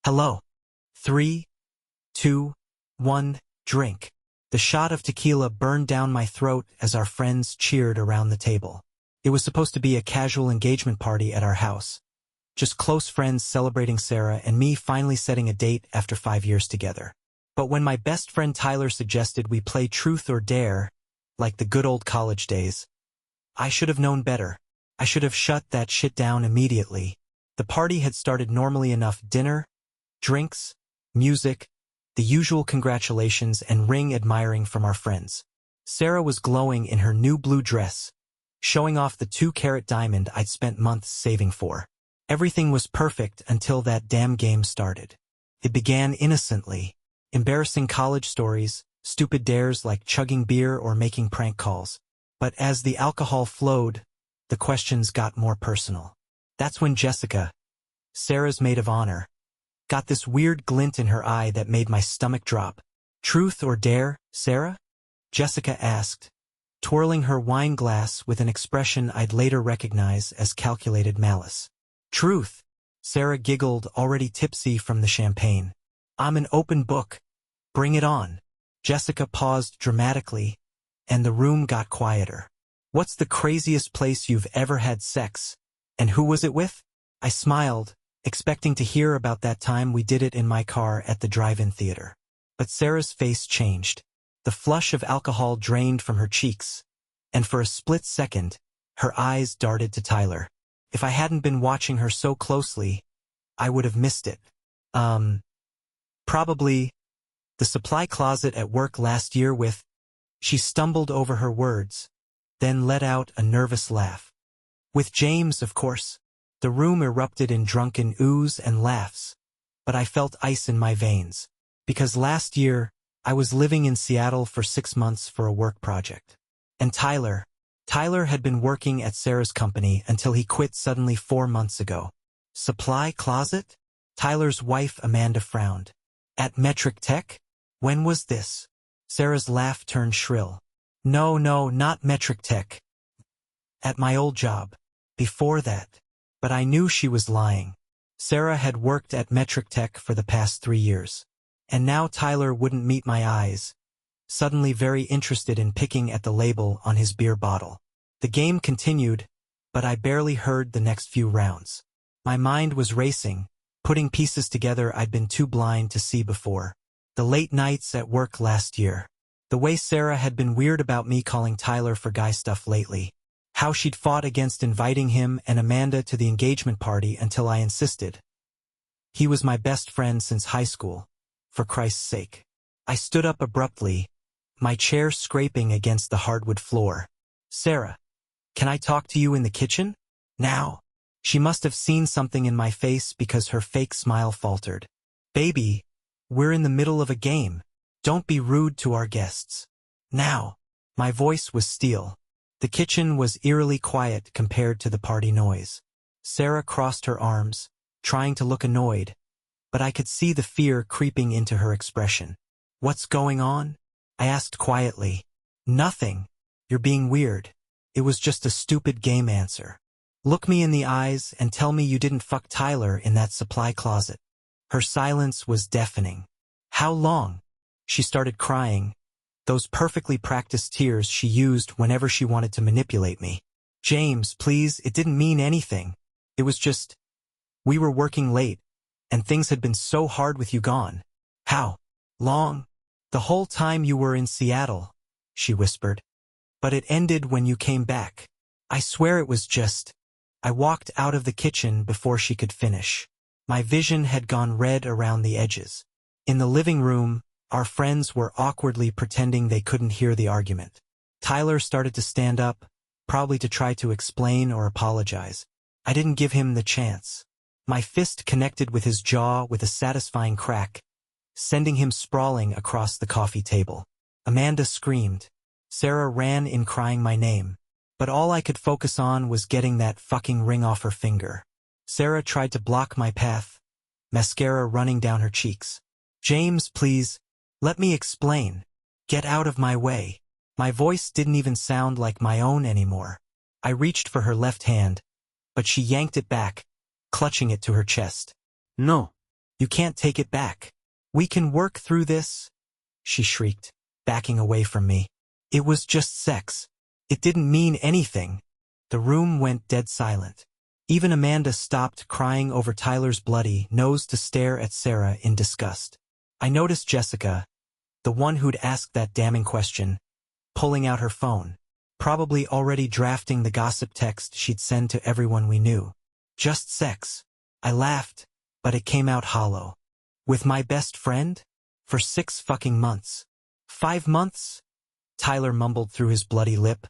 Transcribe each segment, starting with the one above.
Hello. 3, 2, 1, drink. The shot of tequila burned down my throat as our friends cheered around the table. It was supposed to be a casual engagement party at our house. Just close friends celebrating Sarah and me finally setting a date after 5 years together. But when my best friend Tyler suggested we play truth or dare, like the good old college days, I should have known better. I should have shut that shit down immediately. The party had started normally enough: dinner, drinks, music, the usual congratulations and ring admiring from our friends. Sarah was glowing in her new blue dress, showing off the 2-carat diamond I'd spent months saving for. Everything was perfect until that damn game started. It began innocently. Embarrassing college stories, stupid dares like chugging beer or making prank calls. But as the alcohol flowed, the questions got more personal. That's when Jessica, Sarah's maid of honor, got this weird glint in her eye that made my stomach drop. "Truth or dare, Sarah?" Jessica asked, twirling her wine glass with an expression I'd later recognize as calculated malice. "Truth," Sarah giggled, already tipsy from the champagne. "I'm an open book. Bring it on." Jessica paused dramatically, and the room got quieter. "What's the craziest place you've ever had sex? And who was it with?" I smiled, expecting to hear about that time we did it in my car at the drive-in theater. But Sarah's face changed. The flush of alcohol drained from her cheeks, and for a split second, her eyes darted to Tyler. If I hadn't been watching her so closely, I would have missed it. Probably the supply closet at work last year with... She stumbled over her words, then let out a nervous laugh. "With James, of course." The room erupted in drunken oohs and laughs, but I felt ice in my veins, because last year I was living in Seattle for 6 months for a work project. And Tyler had been working at Sarah's company until he quit suddenly 4 months ago. Supply closet? Tyler's wife Amanda frowned. "At Metric Tech? When was this?" Sarah's laugh turned shrill. No, not Metric Tech. At my old job. Before that." But I knew she was lying. Sarah had worked at Metric Tech for the past 3 years. And now Tyler wouldn't meet my eyes, suddenly very interested in picking at the label on his beer bottle. The game continued, but I barely heard the next few rounds. My mind was racing, putting pieces together I'd been too blind to see before. The late nights at work last year. The way Sarah had been weird about me calling Tyler for guy stuff lately. How she'd fought against inviting him and Amanda to the engagement party until I insisted. He was my best friend since high school, for Christ's sake. I stood up abruptly, my chair scraping against the hardwood floor. "Sarah, can I talk to you in the kitchen? Now?" She must have seen something in my face because her fake smile faltered. "Baby, we're in the middle of a game. Don't be rude to our guests. Now." My voice was steel. The kitchen was eerily quiet compared to the party noise. Sarah crossed her arms, trying to look annoyed, but I could see the fear creeping into her expression. "What's going on?" I asked quietly. "Nothing. You're being weird." It was just a stupid game answer. "Look me in the eyes and tell me you didn't fuck Tyler in that supply closet." Her silence was deafening. "How long?" She started crying, those perfectly practiced tears she used whenever she wanted to manipulate me. "James, please, it didn't mean anything. It was just... we were working late, and things had been so hard with you gone." "How long?" "The whole time you were in Seattle," she whispered. "But it ended when you came back. I swear it was just..." I walked out of the kitchen before she could finish. My vision had gone red around the edges. In the living room, our friends were awkwardly pretending they couldn't hear the argument. Tyler started to stand up, probably to try to explain or apologize. I didn't give him the chance. My fist connected with his jaw with a satisfying crack, sending him sprawling across the coffee table. Amanda screamed. Sarah ran in crying my name. But all I could focus on was getting that fucking ring off her finger. Sarah tried to block my path, mascara running down her cheeks. "James, please. Let me explain. Get out of my way." My voice didn't even sound like my own anymore. I reached for her left hand, but she yanked it back, clutching it to her chest. "No. You can't take it back. We can work through this, she shrieked, backing away from me. It was just sex. It didn't mean anything. The room went dead silent. Even Amanda stopped crying over Tyler's bloody nose to stare at Sarah in disgust. I noticed Jessica, the one who'd asked that damning question, pulling out her phone, probably already drafting the gossip text she'd send to everyone we knew. Just sex. I laughed, but it came out hollow. With my best friend? For 6 fucking months. 5 months? Tyler mumbled through his bloody lip.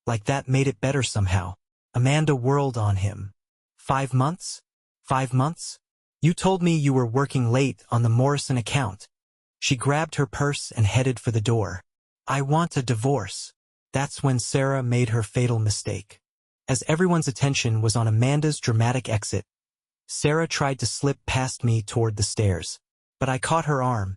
Like that made it better somehow. Amanda whirled on him. 5 months? 5 months? You told me you were working late on the Morrison account. She grabbed her purse and headed for the door. I want a divorce. That's when Sarah made her fatal mistake. As everyone's attention was on Amanda's dramatic exit, Sarah tried to slip past me toward the stairs. But I caught her arm,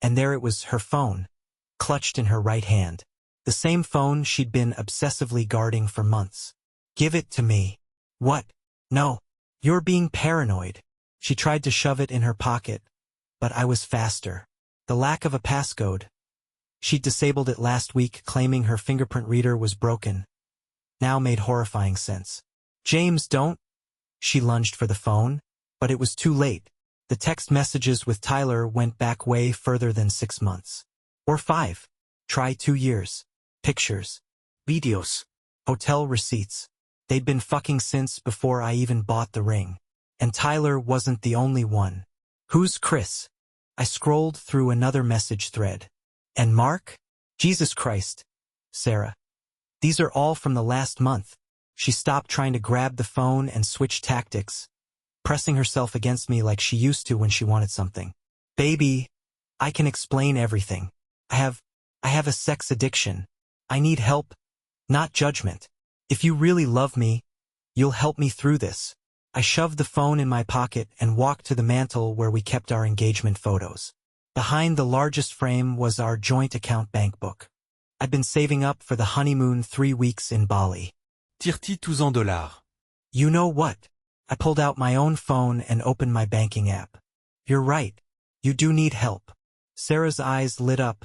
and there it was, her phone, clutched in her right hand. The same phone she'd been obsessively guarding for months. Give it to me. What? No. You're being paranoid. She tried to shove it in her pocket, but I was faster. The lack of a passcode. She'd disabled it last week, claiming her fingerprint reader was broken. Now made horrifying sense. James, don't. She lunged for the phone, but it was too late. The text messages with Tyler went back way further than 6 months. Or 5. Try 2 years. Pictures. Videos. Hotel receipts. They'd been fucking since before I even bought the ring. And Tyler wasn't the only one. Who's Chris? I scrolled through another message thread. And Mark? Jesus Christ. Sarah. These are all from the last month. She stopped trying to grab the phone and switched tactics, pressing herself against me like she used to when she wanted something. Baby, I can explain everything. I have a sex addiction. I need help, not judgment. If you really love me, you'll help me through this. I shoved the phone in my pocket and walked to the mantel where we kept our engagement photos. Behind the largest frame was our joint account bank book. I'd been saving up for the honeymoon 3 weeks in Bali. Tire-t-il tous en dollars? You know what? I pulled out my own phone and opened my banking app. You're right. You do need help. Sarah's eyes lit up,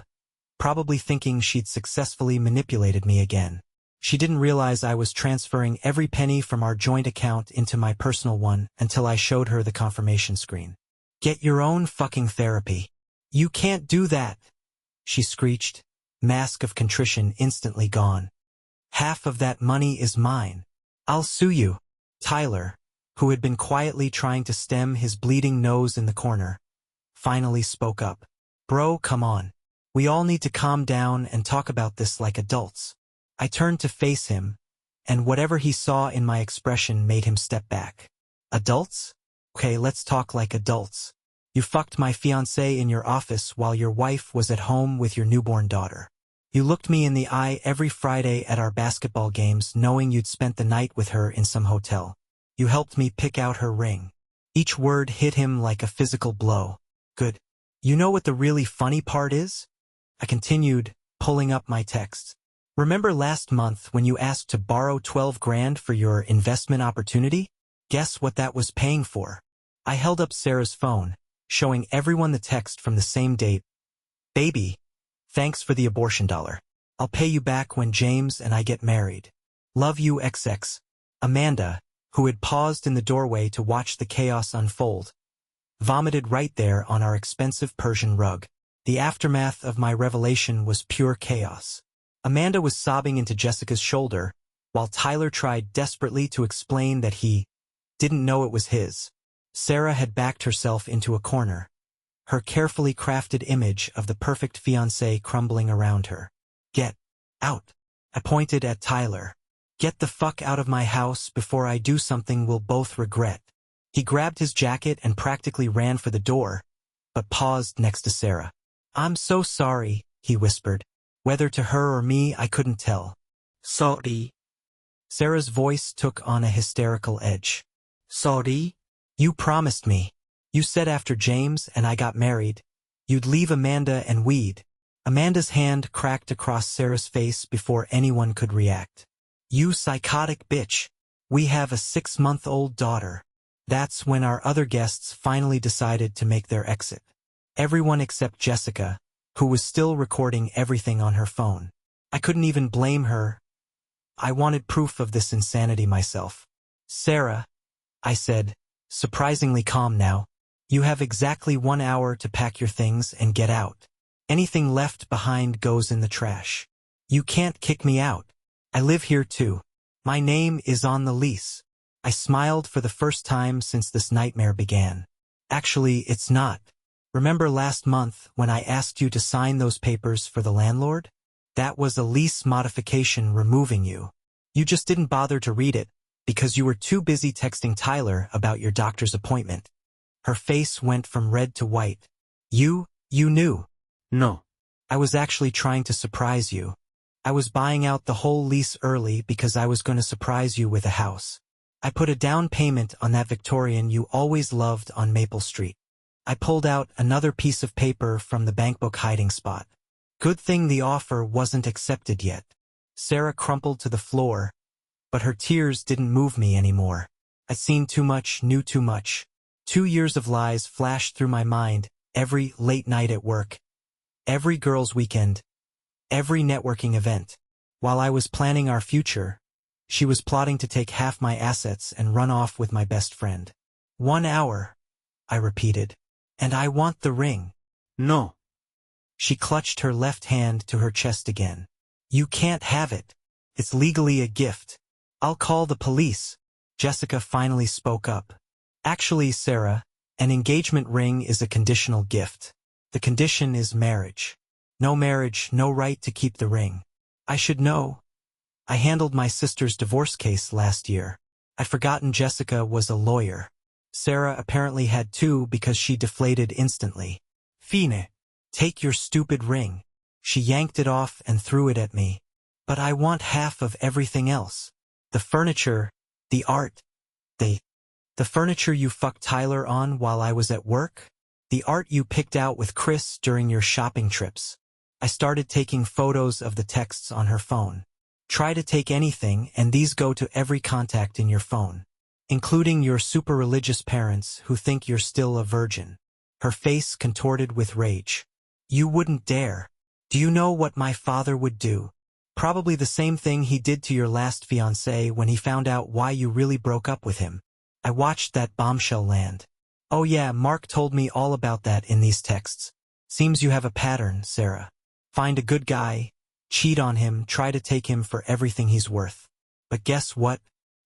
probably thinking she'd successfully manipulated me again. She didn't realize I was transferring every penny from our joint account into my personal one until I showed her the confirmation screen. Get your own fucking therapy. You can't do that, she screeched, mask of contrition instantly gone. Half of that money is mine. I'll sue you. Tyler, who had been quietly trying to stem his bleeding nose in the corner, finally spoke up. Bro, come on. We all need to calm down and talk about this like adults. I turned to face him, and whatever he saw in my expression made him step back. Adults? Okay, let's talk like adults. You fucked my fiancée in your office while your wife was at home with your newborn daughter. You looked me in the eye every Friday at our basketball games knowing you'd spent the night with her in some hotel. You helped me pick out her ring. Each word hit him like a physical blow. Good. You know what the really funny part is? I continued, pulling up my texts. Remember last month when you asked to borrow 12 grand for your investment opportunity? Guess what that was paying for? I held up Sarah's phone, showing everyone the text from the same date. Baby, thanks for the abortion dollar. I'll pay you back when James and I get married. Love you XX. Amanda, who had paused in the doorway to watch the chaos unfold, vomited right there on our expensive Persian rug. The aftermath of my revelation was pure chaos. Amanda was sobbing into Jessica's shoulder, while Tyler tried desperately to explain that he didn't know it was his. Sarah had backed herself into a corner, her carefully crafted image of the perfect fiancé crumbling around her. Get out. I pointed at Tyler. Get the fuck out of my house before I do something we'll both regret. He grabbed his jacket and practically ran for the door, but paused next to Sarah. I'm so sorry, he whispered. Whether to her or me, I couldn't tell. Sorry. Sarah's voice took on a hysterical edge. Sorry? You promised me. You said after James and I got married, you'd leave Amanda and we'd. Amanda's hand cracked across Sarah's face before anyone could react. You psychotic bitch. We have a 6-month-old daughter. That's when our other guests finally decided to make their exit. Everyone except Jessica, who was still recording everything on her phone. I couldn't even blame her. I wanted proof of this insanity myself. Sarah, I said, surprisingly calm now, you have exactly 1 hour to pack your things and get out. Anything left behind goes in the trash. You can't kick me out. I live here too. My name is on the lease. I smiled for the first time since this nightmare began. Actually, it's not. Remember last month when I asked you to sign those papers for the landlord? That was a lease modification removing you. You just didn't bother to read it because you were too busy texting Tyler about your doctor's appointment. Her face went from red to white. You knew. No. I was actually trying to surprise you. I was buying out the whole lease early because I was going to surprise you with a house. I put a down payment on that Victorian you always loved on Maple Street. I pulled out another piece of paper from the bankbook hiding spot. Good thing the offer wasn't accepted yet. Sarah crumpled to the floor, but her tears didn't move me anymore. I'd seen too much, knew too much. 2 years of lies flashed through my mind, every late night at work, every girls' weekend, every networking event. While I was planning our future, she was plotting to take half my assets and run off with my best friend. 1 hour, I repeated. And I want the ring. No. She clutched her left hand to her chest again. You can't have it. It's legally a gift. I'll call the police. Jessica finally spoke up. Actually, Sarah, an engagement ring is a conditional gift. The condition is marriage. No marriage, no right to keep the ring. I should know. I handled my sister's divorce case last year. I'd forgotten Jessica was a lawyer. Sarah apparently had too because she deflated instantly. Fine. Take your stupid ring. She yanked it off and threw it at me. But I want half of everything else. The furniture, the art, the furniture you fucked Tyler on while I was at work, the art you picked out with Chris during your shopping trips. I started taking photos of the texts on her phone. Try to take anything and these go to every contact in your phone, including your super religious parents who think you're still a virgin. Her face contorted with rage. You wouldn't dare. Do you know what my father would do? Probably the same thing he did to your last fiancé when he found out why you really broke up with him. I watched that bombshell land. Oh yeah, Mark told me all about that in these texts. Seems you have a pattern, Sarah. Find a good guy, cheat on him, try to take him for everything he's worth. But guess what?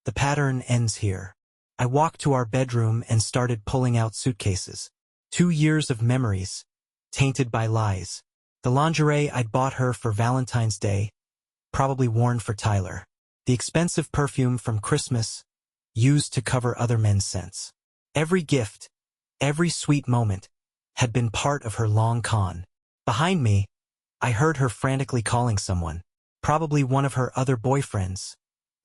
The pattern ends here. I walked to our bedroom and started pulling out suitcases. 2 years of memories, tainted by lies. The lingerie I'd bought her for Valentine's Day, probably worn for Tyler. The expensive perfume from Christmas, used to cover other men's scents. Every gift, every sweet moment, had been part of her long con. Behind me, I heard her frantically calling someone, probably one of her other boyfriends,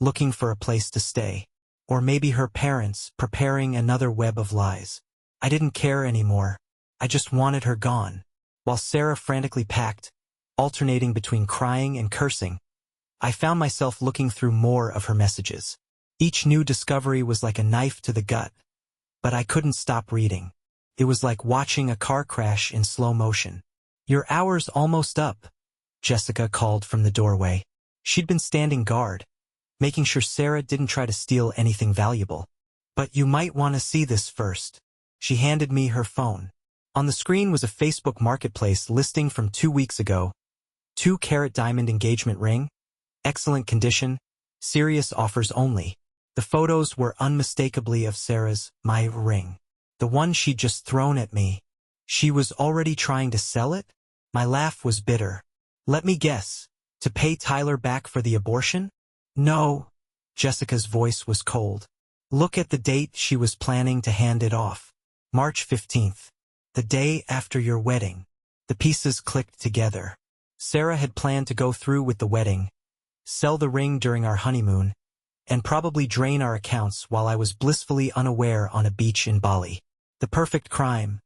looking for a place to stay. Or maybe her parents, preparing another web of lies. I didn't care anymore. I just wanted her gone. While Sarah frantically packed, alternating between crying and cursing, I found myself looking through more of her messages. Each new discovery was like a knife to the gut, but I couldn't stop reading. It was like watching a car crash in slow motion. Your hour's almost up, Jessica called from the doorway. She'd been standing guard, making sure Sarah didn't try to steal anything valuable. But you might want to see this first. She handed me her phone. On the screen was a Facebook Marketplace listing from 2 weeks ago. 2-carat diamond engagement ring. Excellent condition. Serious offers only. The photos were unmistakably of Sarah's, my ring. The one she'd just thrown at me. She was already trying to sell it? My laugh was bitter. Let me guess. To pay Tyler back for the abortion? No. Jessica's voice was cold. Look at the date she was planning to hand it off. March 15th. The day after your wedding. The pieces clicked together. Sarah had planned to go through with the wedding, sell the ring during our honeymoon, and probably drain our accounts while I was blissfully unaware on a beach in Bali. The perfect crime,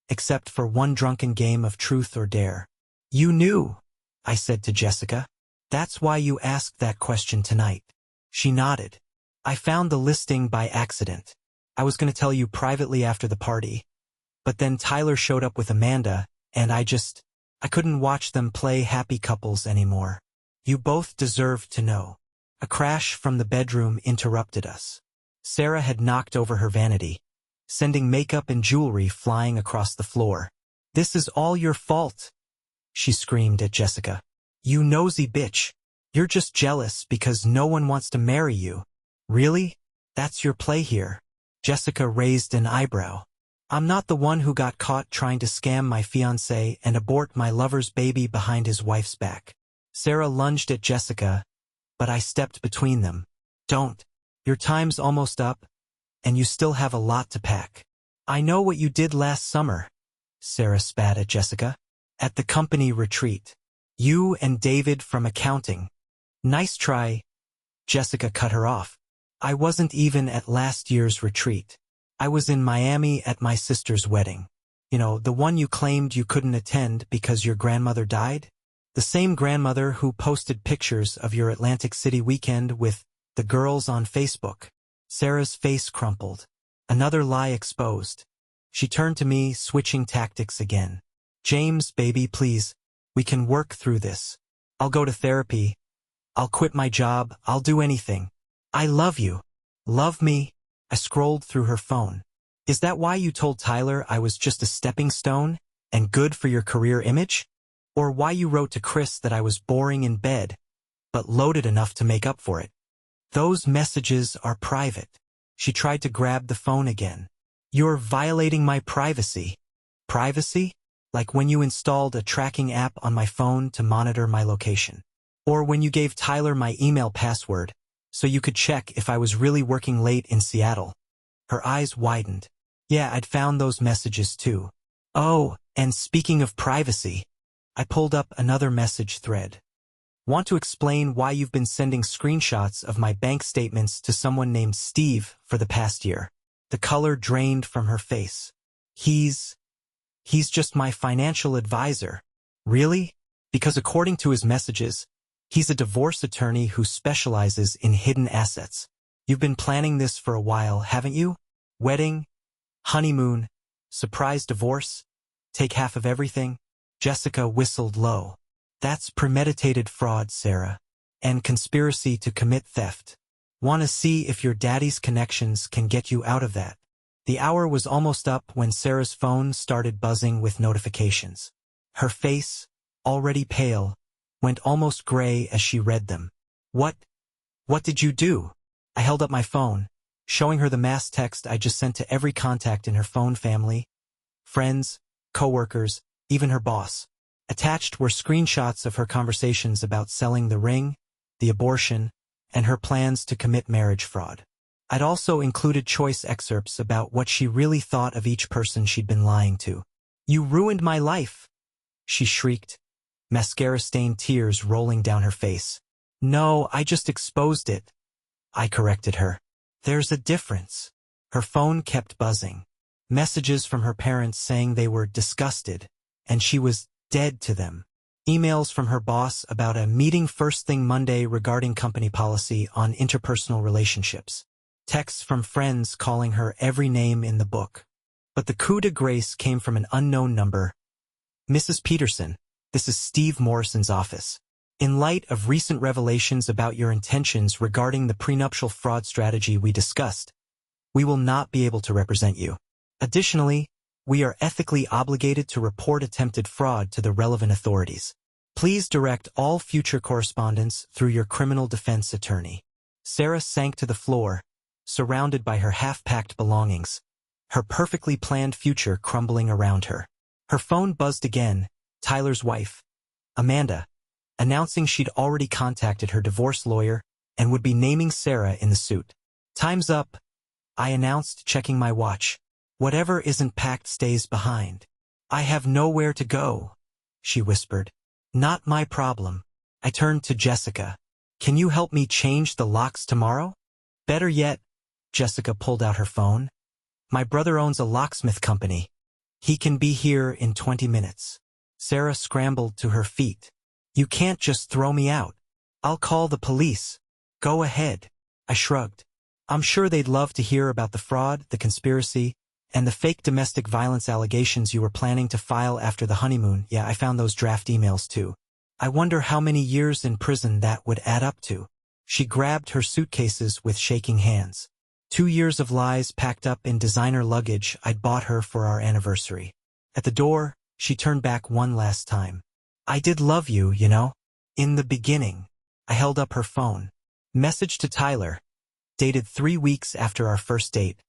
except for one drunken game of truth or dare. You knew, I said to Jessica. That's why you asked that question tonight. She nodded. I found the listing by accident. I was going to tell you privately after the party. But then Tyler showed up with Amanda, and I couldn't watch them play happy couples anymore. You both deserved to know. A crash from the bedroom interrupted us. Sarah had knocked over her vanity, sending makeup and jewelry flying across the floor. "This is all your fault," she screamed at Jessica. "You nosy bitch. You're just jealous because no one wants to marry you. Really? That's your play here?" Jessica raised an eyebrow. "I'm not the one who got caught trying to scam my fiancé and abort my lover's baby behind his wife's back." Sarah lunged at Jessica, but I stepped between them. "Don't. Your time's almost up, and you still have a lot to pack." "I know what you did last summer," Sarah spat at Jessica. "At the company retreat. You and David from accounting." "Nice try," Jessica cut her off. "I wasn't even at last year's retreat. I was in Miami at my sister's wedding. You know, the one you claimed you couldn't attend because your grandmother died? The same grandmother who posted pictures of your Atlantic City weekend with the girls on Facebook." Sarah's face crumpled. Another lie exposed. She turned to me, switching tactics again. "James, baby, please. We can work through this. I'll go to therapy. I'll quit my job. I'll do anything. I love you. Love me." I scrolled through her phone. "Is that why you told Tyler I was just a stepping stone and good for your career image? Or why you wrote to Chris that I was boring in bed, but loaded enough to make up for it?" "Those messages are private." She tried to grab the phone again. "You're violating my privacy." "Privacy? Like when you installed a tracking app on my phone to monitor my location. Or when you gave Tyler my email password so you could check if I was really working late in Seattle." Her eyes widened. "Yeah, I'd found those messages too." "Oh, and speaking of privacy," I pulled up another message thread. "Want to explain why you've been sending screenshots of my bank statements to someone named Steve for the past year?" The color drained from her face. He's just my financial advisor." "Really?" "Because according to his messages, he's a divorce attorney who specializes in hidden assets. You've been planning this for a while, haven't you? Wedding, honeymoon, surprise divorce, take half of everything." Jessica whistled low. "That's premeditated fraud, Sarah, and conspiracy to commit theft. Want to see if your daddy's connections can get you out of that." The hour was almost up when Sarah's phone started buzzing with notifications. Her face, already pale, went almost gray as she read them. What did you do?" I held up my phone, showing her the mass text I just sent to every contact in her phone family, friends, coworkers, even her boss. Attached were screenshots of her conversations about selling the ring, the abortion, and her plans to commit marriage fraud. I'd also included choice excerpts about what she really thought of each person she'd been lying to. "You ruined my life," she shrieked, mascara-stained tears rolling down her face. "No, I just exposed it," I corrected her. "There's a difference." Her phone kept buzzing. Messages from her parents saying they were disgusted, and she was dead to them. Emails from her boss about a meeting first thing Monday regarding company policy on interpersonal relationships. Texts from friends calling her every name in the book. But the coup de grace came from an unknown number. "Mrs. Peterson, this is Steve Morrison's office. In light of recent revelations about your intentions regarding the prenuptial fraud strategy we discussed, we will not be able to represent you. Additionally, we are ethically obligated to report attempted fraud to the relevant authorities. Please direct all future correspondence through your criminal defense attorney." Sarah sank to the floor, surrounded by her half-packed belongings, her perfectly planned future crumbling around her. Her phone buzzed again, Tyler's wife, Amanda, announcing she'd already contacted her divorce lawyer and would be naming Sarah in the suit. "Time's up," I announced, checking my watch. "Whatever isn't packed stays behind." "I have nowhere to go," she whispered. "Not my problem." I turned to Jessica. "Can you help me change the locks tomorrow?" "Better yet," Jessica pulled out her phone. "My brother owns a locksmith company. He can be here in 20 minutes. Sarah scrambled to her feet. "You can't just throw me out." "I'll call the police." "Go ahead." I shrugged. I'm sure they'd love to hear about the fraud, the conspiracy, and the fake domestic violence allegations you were planning to file after the honeymoon. Yeah, I found those draft emails too. I wonder how many years in prison that would add up to. She grabbed her suitcases with shaking hands. 2 years of lies packed up in designer luggage I'd bought her for our anniversary. At the door, she turned back one last time. I did love you, you know. In the beginning. I held up her phone. Message to Tyler. Dated 3 weeks after our first date.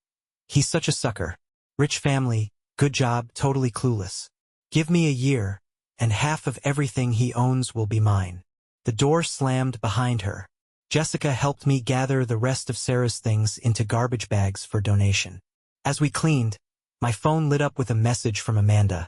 He's such a sucker. Rich family, good job, totally clueless. Give me a year, and half of everything he owns will be mine. The door slammed behind her. Jessica helped me gather the rest of Sarah's things into garbage bags for donation. As we cleaned, my phone lit up with a message from Amanda.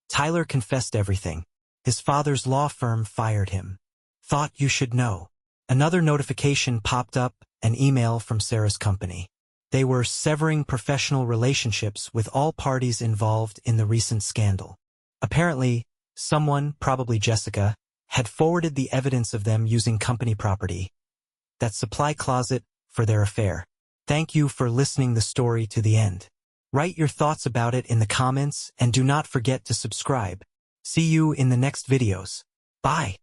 Tyler confessed everything. His father's law firm fired him. Thought you should know. Another notification popped up, an email from Sarah's company. They were severing professional relationships with all parties involved in the recent scandal. Apparently, someone, probably Jessica, had forwarded the evidence of them using company property, that supply closet, for their affair. Thank you for listening the story to the end. Write your thoughts about it in the comments and do not forget to subscribe. See you in the next videos. Bye.